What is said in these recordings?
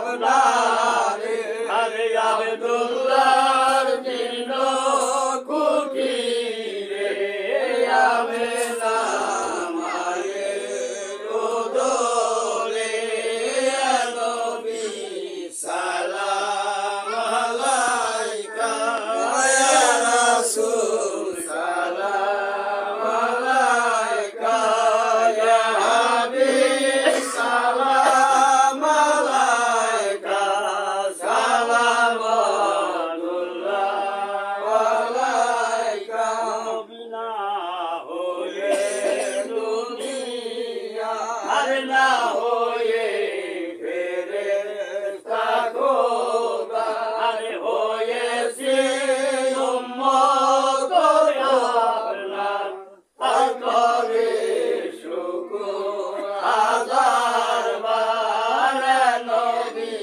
আপনারে আরে আব্দুল্লাহর দিন কুকি রে আবে না মায়ের দোলে নবী সালাম আলাইকা ইয়া রাসূল সালাম আলাইকা ইয়া হাবিব সালাম আলাইকা সালামুল্লাহ আলাইকা বিনা হয়ে দুনিয়া আর না হয়ে ফেরেশতা খোদা আরে হয়েছে উম্মত আপনার আর করে শুকর হাজার বার নবী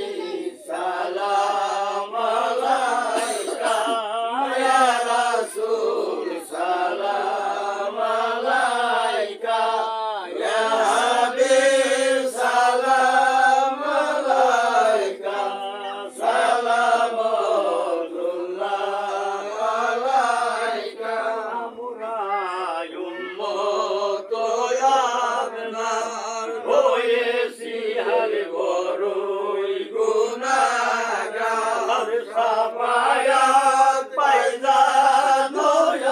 সালাম আলাইকা ইয়া রাসূল সালাম আলাইকা ইয়া হাবিব সালাম আলাইকা সালামুল্লাহ আলাইকা আমরা উম্মত আপনার হয়েছি হারে বড়ই গুনাহগার সাফায়াত পাইজান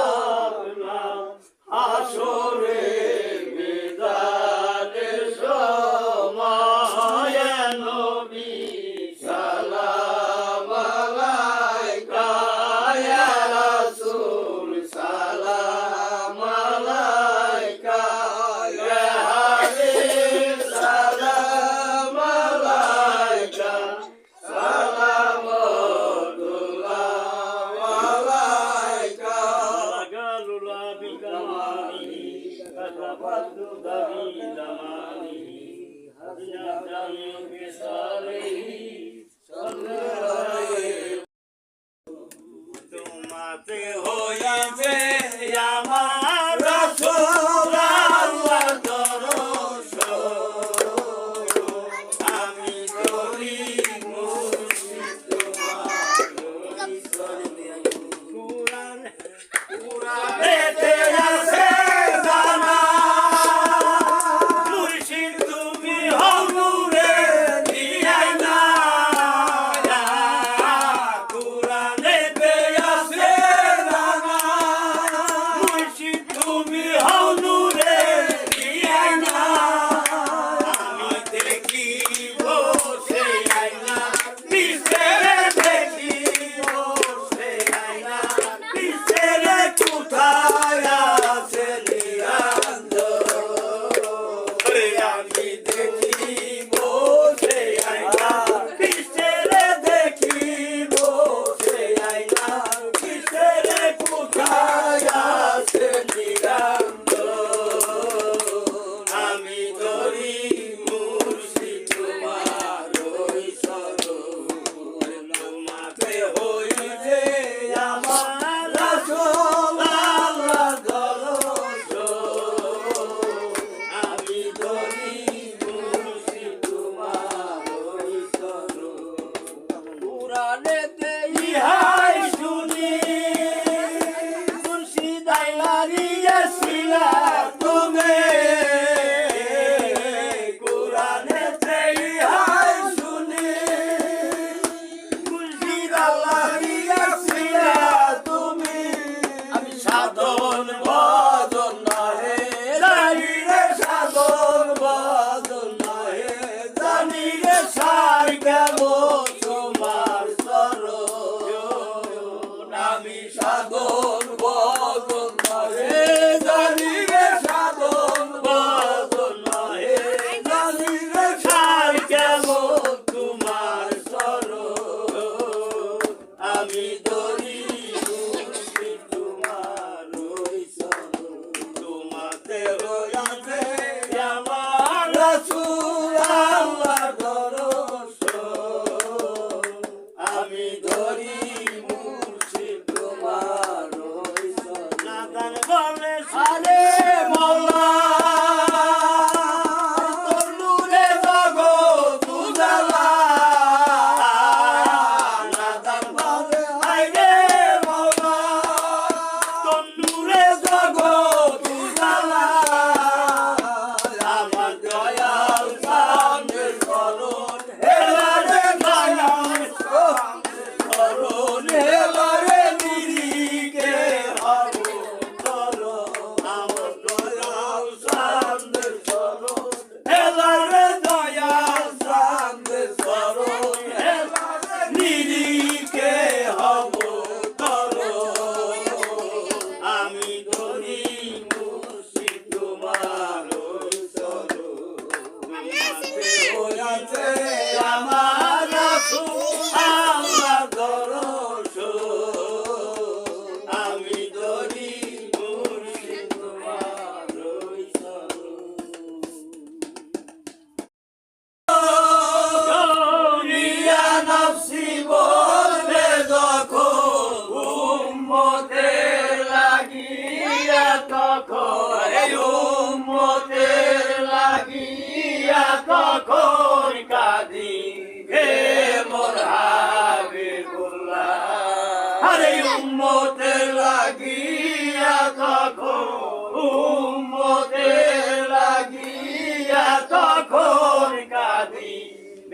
আপনার আসরে মিজানের সময় নবী সালাম আলাইকা ইয়া রাসূল সালাম আলাইকা ইয়া হাবিব সালাম আলাইকা সালামুল্লাহ আলাইকা গালুলা বিকামানি কাতাবাদু দাবি জামানি হাদিয়া জামি বিসালিহি সাল্লাল্লাহু তোমাতে হইবে আমার রাসূল আল্লাহ দরশন আমি করি মুর্শিদ তোমার কুরআন কুরআনেতে আছে জানা মুর্শিদ তুমি হও নূরে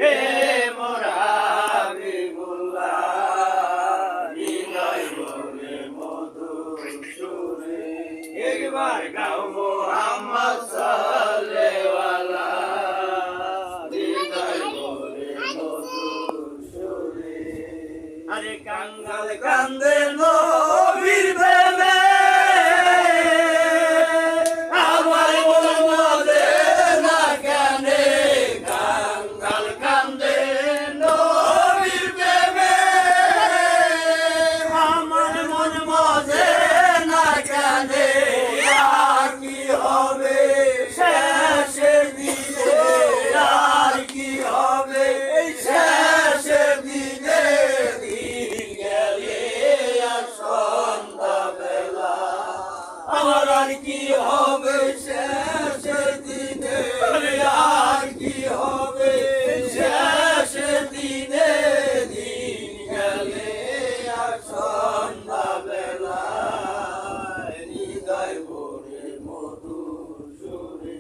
হে মোর হাবিবুল্লাহ হৃদয় ভরে মধুর সুরে একবার গাও মুহাম্মদ সাল্লাল্লাহু আলাইহি হৃদয় ভরে মধুর সুরে আরে কাঙ্গাল কান্দে নবীর প্রেমে আমার মন মজে না কানে কাঙ্গাল কান্দে নবীর প্রেমে আমার মন মজে না কানে আর কি হবে শেষের দিনে আর কি হবে শেষের দিনে আমার আর কি হবে শেষের দিনে আর কি হবে শেষের দিনে দিন গেলে আর সন্ধ্যা বেলা হৃদয় ভরে মধুর সুরে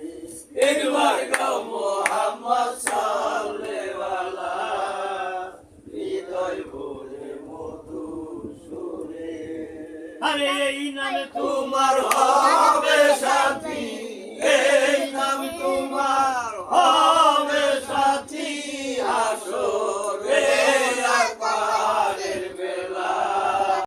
একবার গাও মুহাম্মদ সাল্লাল্লাহু আলাইহি হৃদয় ভরে মধুর সুরে আরে এই নামে তোমার হবে শান্তি